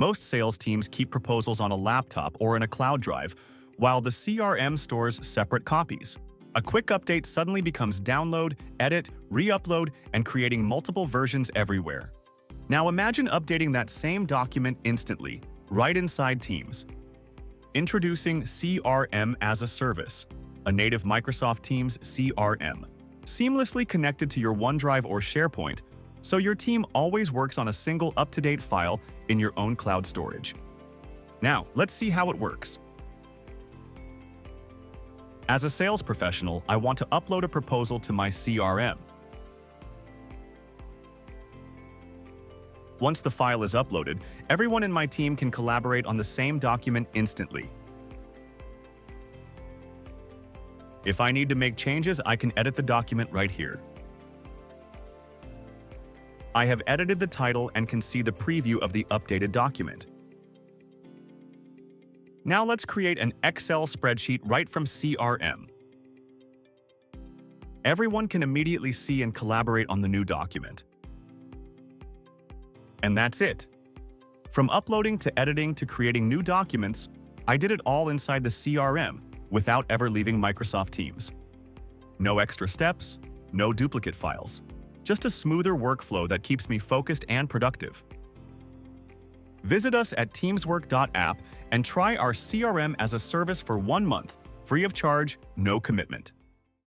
Most sales teams keep proposals on a laptop or in a cloud drive, while the CRM stores separate copies. A quick update suddenly becomes download, edit, re-upload, and creating multiple versions everywhere. Now imagine updating that same document instantly, right inside Teams. Introducing CRM as a Service, a native Microsoft Teams CRM, seamlessly connected to your OneDrive or SharePoint, so your team always works on a single up-to-date file in your own cloud storage. Now, let's see how it works. As a sales professional, I want to upload a proposal to my CRM. Once the file is uploaded, everyone in my team can collaborate on the same document instantly. If I need to make changes, I can edit the document right here. I have edited the title and can see the preview of the updated document. Now let's create an Excel spreadsheet right from CRM. Everyone can immediately see and collaborate on the new document. And that's it. From uploading to editing to creating new documents, I did it all inside the CRM without ever leaving Microsoft Teams. No extra steps, no duplicate files. Just a smoother workflow that keeps me focused and productive. Visit us at teamswork.app and try our CRM as a service for 1 month, free of charge, no commitment.